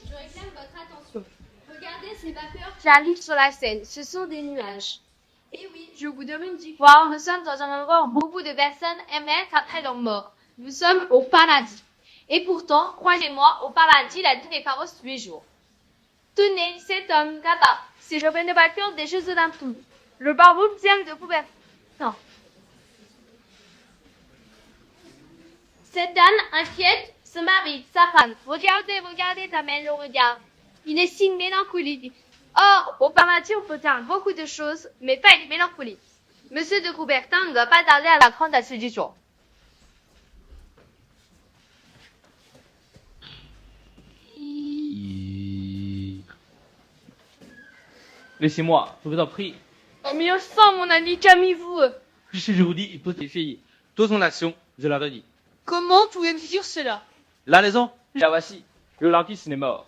Je réclame votre attention. Regardez ces vapeurs qui arrivent sur la Seine. Ce sont des nuages. Et oui, je vous demande d'y croire. Nous sommes dans un endroit où beaucoup de personnes aimeraient après leur mort. Nous sommes au paradis. Et pourtant, croyez-moi, au paradis, la vie est féroce tous les jours. Tenez, cet homme, Gata, c'est le de vainqueur des Jeux Olympiques. Le barbeau vient de couverture. Non. Cette dame inquiète se marie, sa femme. Regardez ta mère le regard. Il est si mélancolique. Or, au paradis, on peut dire beaucoup de choses, mais pas être mélancolique. Monsieur de Coubertin ne doit pas tarder à l'apprendre à ce jour. Laissez-moi, je vous en prie. Oh, mais enfin, mon ami, calmez-vous. Je vous dis, il faut les filles. Toute mon action, je la redis. Comment pouvez-vous dire cela? La raison, la voici. Le Lantis est mort.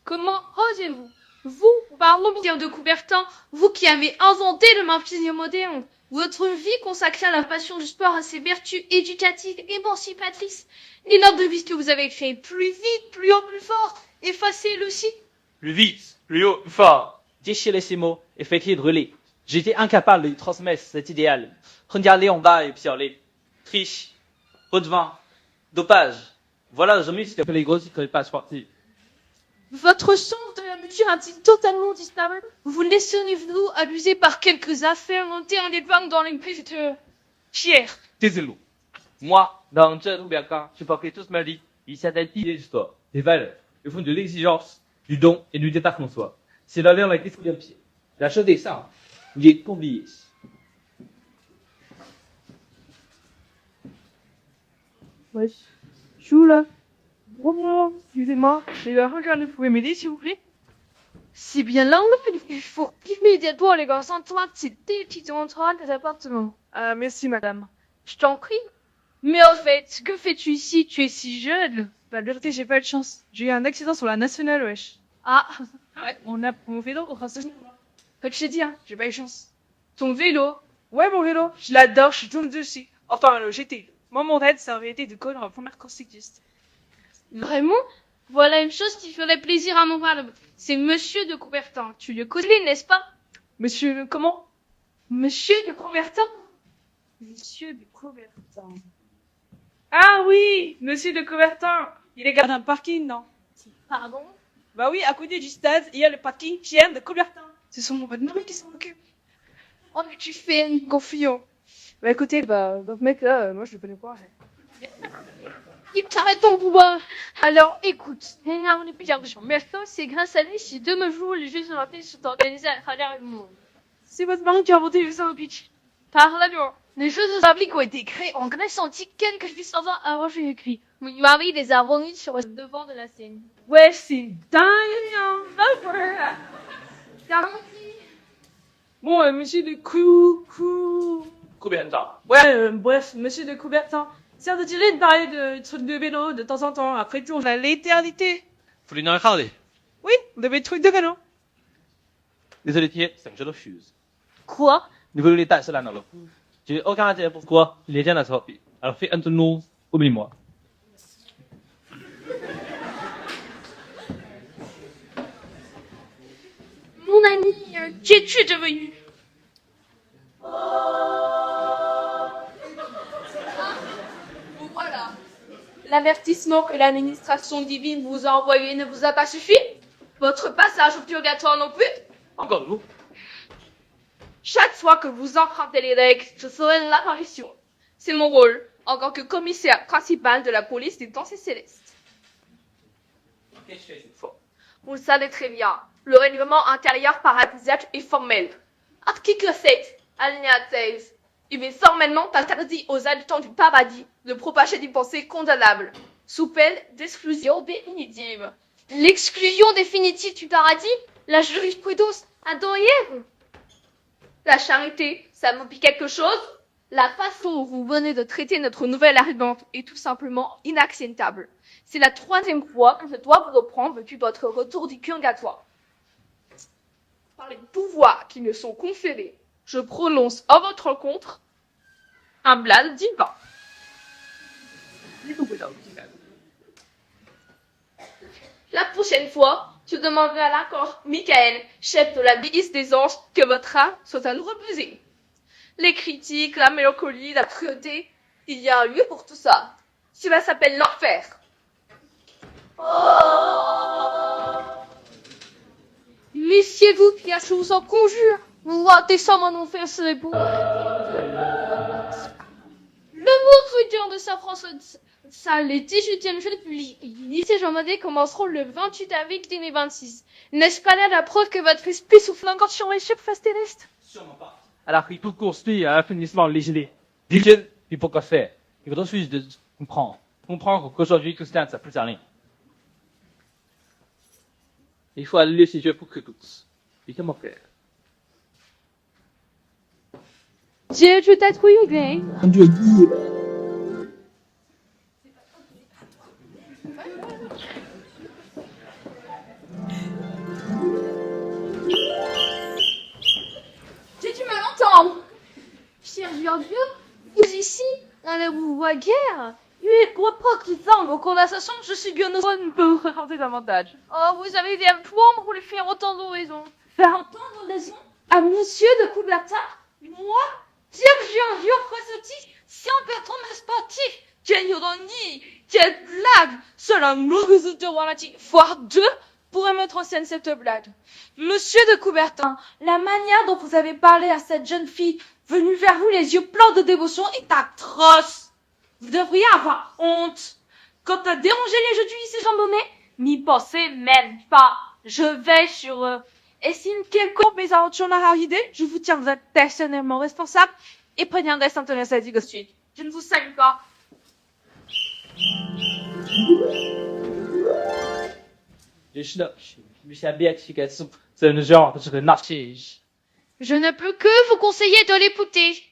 Comment osez-vous? Vous, parlons bien de Coubertin, vous qui avez inventé le marxisme moderne. Votre vie consacrée à la passion du sport, à ses vertus éducatives, émancipatrices. Les notes de vie que vous avez créées, plus vite, plus haut, plus fort. Effacez-le aussi. Plus vite, plus haut, plus fort. Déchirez ces mots et faites-les brûler. J'étais incapable de transmettre cet idéal. Regardez en bas et pire-les. Triche, redevant, dopage. Voilà, je me suis appelé les grosses pas sportives. Votre sens de la mesure a-t-il totalement disparu? Vous laisseriez-vous abuser par quelques affaires montées en épargne dans les prises de Pierre? Désolé. Moi, dans ce Roubaca, je portais toute ma vie une certaine idée du sport, des valeurs, le fond de l'exigence, du don et du détachement de soi. C'est d'aller dans la question d'un pied. La chose est simple. Vous êtes oublié. Ouais. Chou là. Bonjour, excusez-moi. Je vais regarder, vous pouvez m'aider s'il vous plaît? C'est bien là, il faut immédiatement les gars, sans toi, c'est des petits entrées des appartements. Ah, merci madame. Je t'en prie. Mais en fait, que fais-tu ici? Tu es si jeune. Bah, la vérité, j'ai pas eu de chance. J'ai eu un accident sur la nationale, wesh. Ah, Ouais, mon vélo, enfin, c'est... Comme je t'ai dit, hein, j'ai pas eu de chance. ton vélo. Ouais, mon vélo, je l'adore, je tourne dessus. Enfin, le GT. Moi, mon rêve, ça avait été de coller en première course cycliste. Vraiment? Voilà une chose qui ferait plaisir à mon père. C'est Monsieur de Coubertin. Tu le connais, n'est-ce pas? Monsieur, comment? Monsieur de Coubertin? Monsieur de Coubertin. Ah oui, monsieur de Coubertin. Il est garde d'un parking, non? Pardon? Bah oui, à côté du stade, il y a le parking chien de Coubertin. C'est son bon mari qui s'en occupe. Oh, mais tu fais une confiance. Bah écoutez, donc mec là, moi je le connais pas. Il t'arrête ton pouvoir. Alors, écoute. On est plusieurs gens. Mais ça, c'est grâce à lui si de nos jours, les Jeux Olympiques sont organisés à travers le monde. C'est votre mari qui a inventé les Jeux Olympiques. Par là, les Jeux Olympiques ont été créés en Grèce antique quelques 800 ans avant Jésus-Christ. Mon mari les a remis sur le devant de la scène. Ouais, c'est dingue, hein. Bon, monsieur de Coubertin. Ouais, bref, monsieur de Coubertin. C'est intéressant de parler de trucs de vélo de temps en temps. Après tout, on a l'éternité. Faut lui en regarder. Oui, on avait des trucs de vélo. Désolé, Thier, c'est que je refuse. Quoi? Ne voulez pas cela dans le coup. Je n'ai aucun intérêt pour quoi il est bien à sortir. Alors fais un de nous, oublie-moi. Mon ami, qu'es-tu devenu? Voilà. L'avertissement que l'administration divine vous a envoyé ne vous a pas suffi? Votre passage au purgatoire non plus? Encore vous. Chaque fois que vous empruntez les règles, je serai l'apparition. C'est mon rôle, en tant que commissaire principal de la police des danseurs célestes. Qu'est-ce que je fais cette fois? Vous le savez très bien, le règlement intérieur paradisiaque est formel. Article 7, alinéa 16. Il est formellement interdit aux habitants du paradis de propager des pensées condamnables, sous peine d'exclusion définitive. L'exclusion définitive du paradis? La jurisprudence Adam et Ève? La charité, ça vous dit quelque chose? La façon dont vous venez de traiter notre nouvelle arrivante est tout simplement inacceptable. C'est la 3e fois que je dois vous reprendre depuis votre retour du purgatoire. Par les pouvoirs qui me sont conférés, je prononce à votre rencontre un blâme divin. La prochaine fois, je demanderai à l'accord Michael, chef de la milice des anges, que votre âme soit à nous reposer. Les critiques, la mélancolie, la cruauté, il y a un lieu pour tout ça. Cela s'appelle l'enfer. Méfiez-vous, bien, je vous en conjure. Vous descendre en enfer serait beau. Le mot rudeur de Saint François de Sales, les 18e jours du lycée Jean-Monnet commenceront le 28 avril 2026. N'est-ce pas là la preuve que votre esprit souffle encore sur les chefs face terrestre? Sûrement pas. Alors il faut construire un finissement léger. Dieu, puis pourquoi faire? Il faudrait juste de comprendre. Comprendre qu'aujourd'hui, Christian, ça plus à rien. Il faut allumer ses yeux pour que tous. Et comment faire? Dieu, je t'ai trouvé. Dieu dit. J'ai dû me l'entendre. Cher Dieu, vous ici, dans la voie guerre. Il est quoi pas qui semble aux conversations, je suis bien heureux de me raconter davantage. Oh, vous avez des plans pour lui faire entendre raison. Faire entendre raison à monsieur de Coubertin? Moi? Sergio Rossetti, si on peut tomber sportif, quelle ironie, quelle blague! Cela me résulte de Walati, voire deux, pourrait mettre en scène cette blague. Monsieur de Coubertin, la manière dont vous avez parlé à cette jeune fille, venue vers vous les yeux pleins de dévotion, est atroce. Vous devriez avoir honte. Quand t'as dérangé les jeux du lycée Jean Monnet, n'y pensez même pas. Je vais sur eux. Et si une quelconque mésaventure n'a arrivé, je vous tiendrai personnellement responsable et préviendrai Saint-Antonin Sadi de suite. Je ne vous salue pas. Je ne peux que vous conseiller de l'écouter.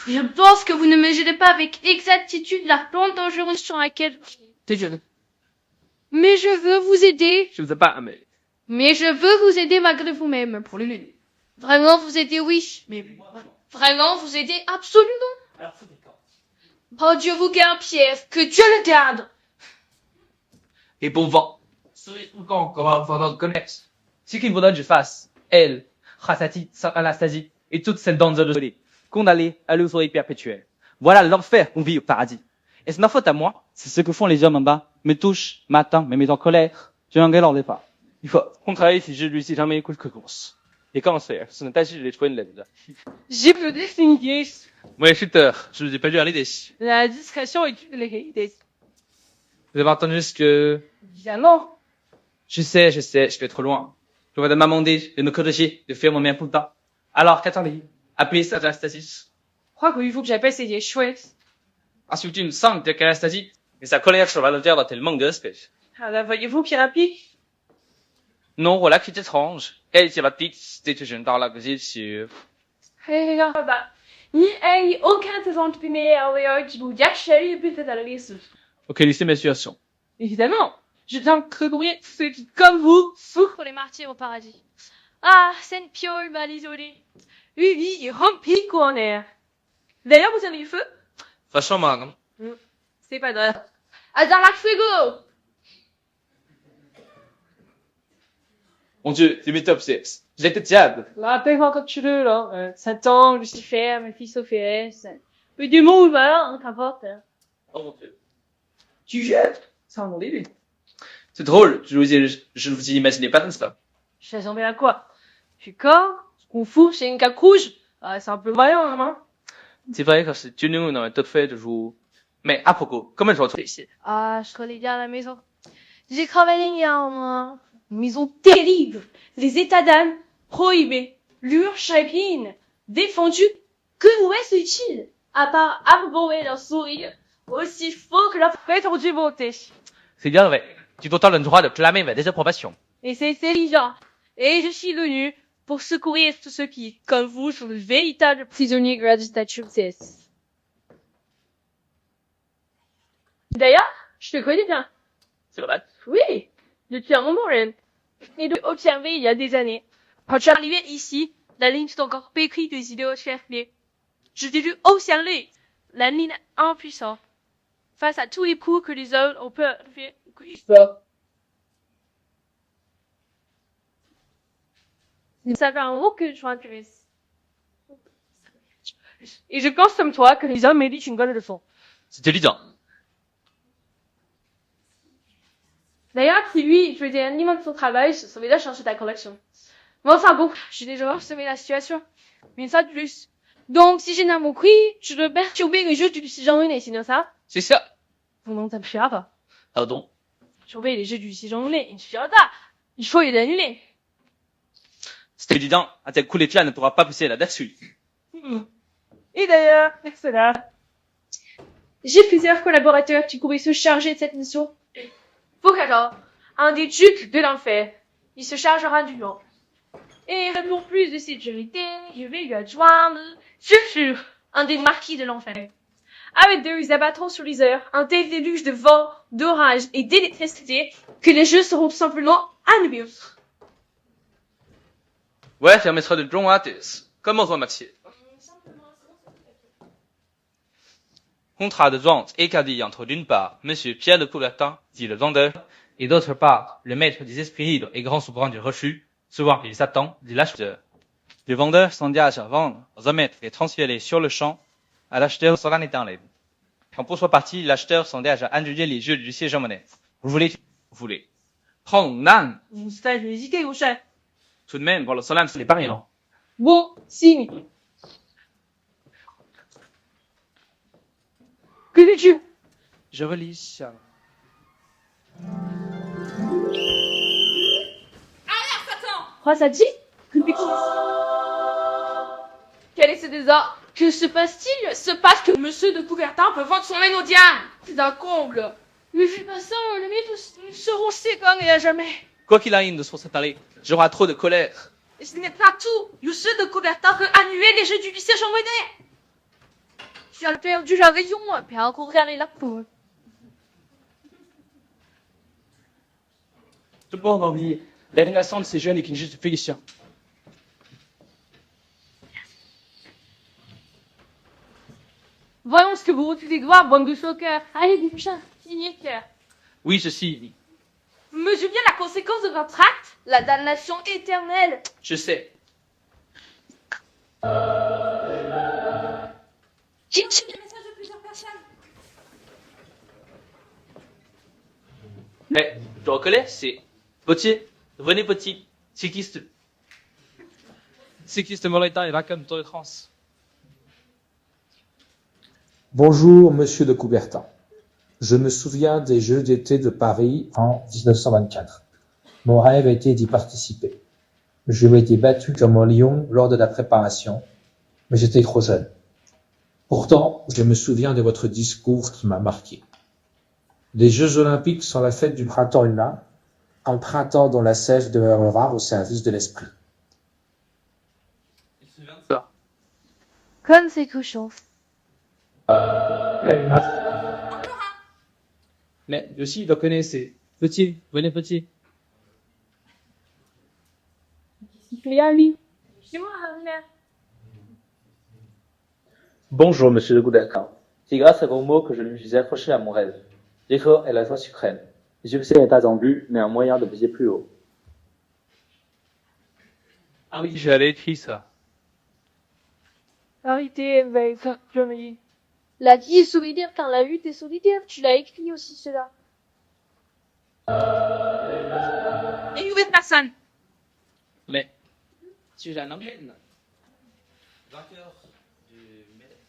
Je pense que vous ne mesurez pas avec exactitude la plante dangereuse sur laquelle... Mais je veux vous aider. Je vous ai pas aimé. Mais je veux vous aider malgré vous-même. Pour les Vraiment vous aider, oui. Mais vraiment vous aider, absolument. Alors, faut des camps. Oh Dieu vous garde, Pierre. Que Dieu le garde. Et bon vent. Soyez quand comment vous connaître. Ce qu'il faudra que je fasse, elle, Khassati, Anastasie, et toutes ces danseuses de soleil, condamnées à l'euphorie perpétuelle. Voilà l'enfer qu'on vit au paradis. Et c'est ma faute à moi. C'est ce que font les hommes en bas. Me touchent, m'attendent, me mettent en colère. Je n'en leur départ. Il faut contrarier si je lui dis jamais écoute que course. Et comment faire? Ce n'est pas si je l'ai trouvé une lettre. J'ai plus distingué. Moi, chuteur, je vous ai pas dû aller des. La discrétion est une des... Vous avez entendu ce que... Bien non. Je sais, je vais trop loin. Je vais demander de me corriger, de faire mon bien tout le temps. Alors, qu'attendez? Appelez ça Anastasie. Je crois qu'il faut que j'appelle ces chouettes. Ensuite, une sangle de Anastasie, et sa colère sur la terre dans tel manque de respect. Alors, voyez-vous, Pirapi? Non, voilà qui est étrange. Elle, c'est la petite, c'était jeune dans la gazette sur... Hé, bah, ni un, ni aucun des autres meilleurs qui vous chérie peut-être à la liste. Ok, lycée mes situations. Évidemment. Je tiens que courir ceux qui, comme vous, souffrent pour les martyrs au paradis. Ah, Sainte Piole mal isolée. Oui, il remplit qu'on est. D'ailleurs, vous avez le feu? Vachement marrant. C'est pas drôle. À dans la frigo. Mon Dieu, c'est mes top 6. J'étais diable. Là, t'es encore tu veux, là. Satan, Lucifer, Méphistophélès. Peu du monde, voilà, qu'importe. Oh mon Dieu. Tu jettes? Ça en est. C'est drôle, je ne vous imaginez pas, n'est-ce pas? Je sais bien à quoi. Je suis corps, Kung Fu, c'est une cape rouge. Ah, c'est un peu voyant, hein. C'est vrai que c'est nous dans un top fait de jour. Mais à propos, comment je retrouve ici? Ah, je connais bien la maison. J'ai travaillé hier, moi. Une maison terrible. Les états d'âme prohibés. L'urchapine défendu. Que vous est utile? À part arborer leur sourire, aussi faux que leur prétendue beauté. C'est bien vrai. Tu dois le droit de clamer ma désapprobation. Et c'est intelligent. Et je suis venu pour secourir tous ceux qui, comme vous, sont de véritables prisonniers grâce à justice. D'ailleurs, je te connais bien. C'est vrai? Oui, depuis un moment, Ren. Et de observer il y a des années. Quand je suis arrivé ici, la ligne est encore pétrie des idéaux cherchés. Je t'ai vu observer la ligne impuissante. face à tous les coups que les autres ont pu faire. Ça fait un mot que je m'intéresse. Et je pense comme toi que les hommes méritent une bonne leçon. C'est évident. D'ailleurs, si lui, il faisait un minimum de son travail, ça serait déjà changer ta collection. Mais enfin bon, j'ai déjà ressumé la situation. Mais ça de plus. Donc, si j'ai mon prix, je dois perturber les jeux du lycée Jean Monnet, sinon ça? C'est ça. Non, ça me suffira pas. Pardon. Perturber les jeux du lycée Jean Monnet, il ne suffira pas. Il faut les annuler. C'est évident. Un tel coup d'éclat ne pourra pas pousser là-dessus. Et d'ailleurs, cela, j'ai plusieurs collaborateurs qui pourraient se charger de cette mission. Focata, un des ducs de l'enfer, il se chargera du nom. Et pour plus de sécurité, je vais lui adjoindre, sûr, un des marquis de l'enfer. Avec deux, ils abattront sur les heures un tel déluge de vent, d'orage et d'électricité que les jeux seront tout simplement annulés. Ouais, permettra de John Artis. Comment va Mathieu? Contrat de vente établi entre d'une part Monsieur Pierre de Coubertin, dit le vendeur, et d'autre part le maître des esprits libres et grand souverain du reçu, souvent il s'attend, dit l'acheteur. Le vendeur s'engage à vendre, remettre et transférer sur le champ à l'acheteur sans l'année dans l'aide. Quand pour sa partie, l'acheteur s'engage à annuler les jeux du lycée Jean Monnet. Vous voulez. Prends nan! Vous stage hésiter, mon cher. Tout de même, pour le solem, ce n'est pas rien. Bon, signe. Que dis-tu? Je relis ça. Quoi, ça dit? Quel est ce désordre? Que se passe-t-il? Se passe que monsieur de Coubertin peut vendre son haine au diable. C'est un comble. Mais fais pas ça, les mythes seront séquents et à jamais. Quoi qu'il arrive de se parler, j'aurai trop de colère. Et ce n'est pas tout. Monsieur de Coubertin veut annuler les jeux du lycée Jean Monnet. Tu as perdu la raison, puis à courir les lapins. Tout le monde a oublié. La relation de ces jeunes est qu'une juste félicien. Voyons ce que vous refusez de voir, bande de soccer. Allez, du chat, signez cœur. Oui, ceci. Mesurez bien la conséquence de votre acte. La damnation éternelle. Je sais. J'ai reçu des messages de plusieurs personnes. Mais, je reconnais, c'est Potier, René Potier, cycliste molétain et raconte Tour de France. Bonjour, monsieur de Coubertin. Je me souviens des Jeux d'été de Paris en 1924. Mon rêve était d'y participer. Je m'étais battu comme un lion lors de la préparation, mais j'étais trop jeune. Pourtant, je me souviens de votre discours qui m'a marqué. Les Jeux Olympiques sont la fête du printemps humain, un printemps dont la sève demeurera au service de l'esprit. Il se souvient de ça. Comme c'est cochon. Mais, aussi, le connaissez. Petit, René Petit. Il fait à lui. C'est moi, mère. Bonjour, monsieur de Coubertin. C'est grâce à vos mots que je me suis accroché à mon rêve. L'effort est la joie suprême. Le succès n'est pas un but, mais un moyen de viser plus haut. Ah oui, j'allais écrire ça. Arrêtez, veille, ça, je me dis. La vie est solidaire quand la lutte est solidaire. Tu l'as écrit aussi, cela. Et où est personne? Mais, si j'ai un homme,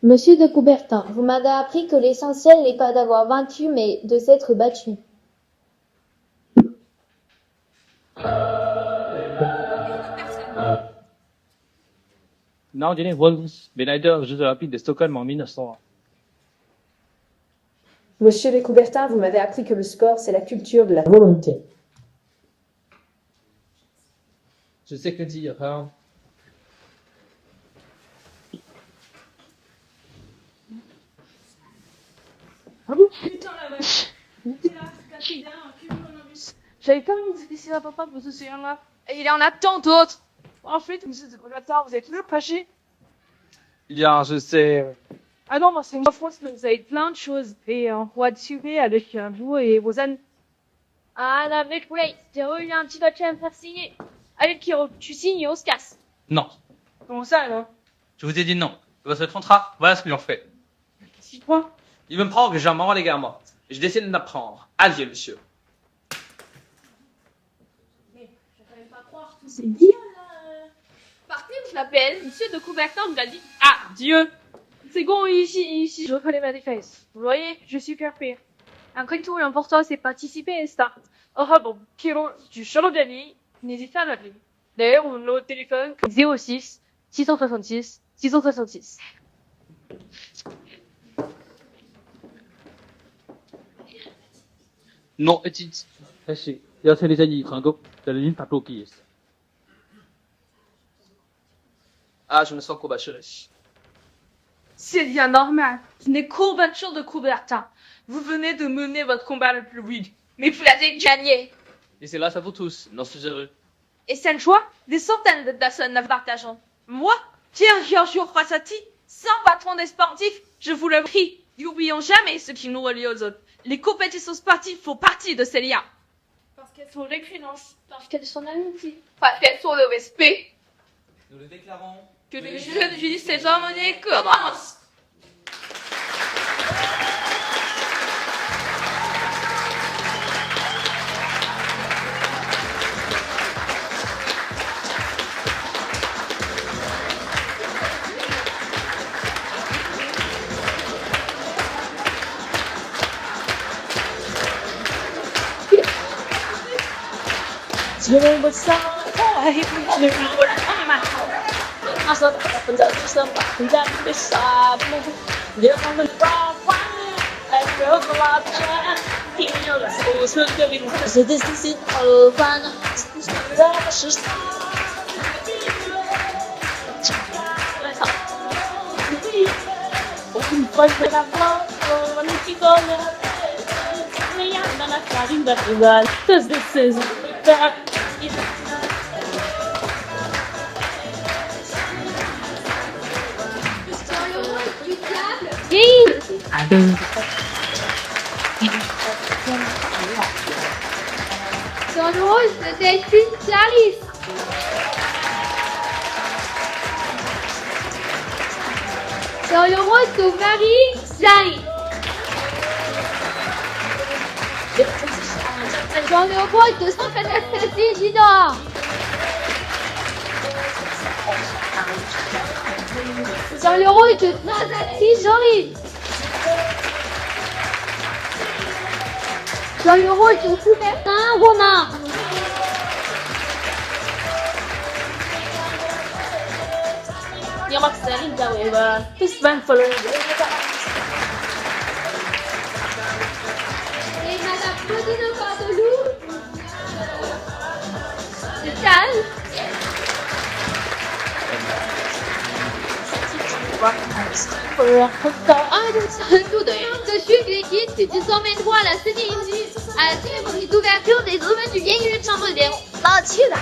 Monsieur de Coubertin, vous m'avez appris que l'essentiel n'est pas d'avoir vaincu, mais de s'être battu. Non, Jenny Wolves, médailleur aux Jeux Olympiques de Stockholm en 1900. Monsieur de Coubertin, vous m'avez appris que le sport, c'est la culture de la volonté. Je sais que dire, hein. Ah bon? Putain, la vache. T'es là, caché derrière un cumulonimbus. J'avais pas envie de laisser à papa pour ce séance-là. Et il y en a tant d'autres. En fait, monsieur de Coubertin, vous êtes toujours fâché. Bien, je sais. Ah non, moi, c'est en France, vous avez plein de choses. Et un roi de sucré avec vous et vos ânes. Ah, la mec, wait, j'ai eu un petit dossier à me faire signer. Allez, Kiro, tu signes et on se casse. Non. Comment ça, alors? Je vous ai dit non. Votre contrat, voilà ce que j'en fais. Si quoi? Il me prend que j'ai un moment les gars, moi. Je décide d'apprendre. Adieu, monsieur. C'est bien, là. Partez, je l'appelle. Monsieur de Coubertin me l'a dit. Ah, Dieu! C'est bon, ici, je reconnais ma défense. Vous voyez, je suis carpé. Après tout, l'important, c'est participer à ça. Oh, bon, Kiro, tu changes d'avis, n'hésite pas à l'appeler. D'ailleurs, on a au téléphone 06 666 666. Non, Edith. 다시 여태리자니 광고 들린 바쁘기. Ah, je me sens courbaturé. C'est bien normal. Ce n'est courbature de Coubertin. Vous venez de mener votre combat le plus rude. Mais vous l'avez gagné. Et c'est là, ça vous tous. Non, c'est heureux. Et c'est un choix? Des centaines de personnes la partagent. Moi, Pierre Giorgio Frassati, sans patron des sportifs, je vous le prie, n'oublions jamais ce qui nous relie aux autres. Les compétitions sportives font partie de ces liens. Parce qu'elles sont l'excellence. Parce qu'elles sont amitié. Parce qu'elles sont le respect. Nous le déclarons. Que les jeunes juristes et harmonies commencent. Sur le rose de Delphine Charlis. Sur le rose de Marie Zari. Sur le rose de Anastasie Gidor. Sur le rose de Nazati Jory. Sur le rôle de Coubertin Romain. Et Madame Claudine Cordelou. C'est calme. Dessus l'équipe c'est désormais droit à la cérémonie d'ouverture des domaines du vieil lieu de Chambredon. Je suis là.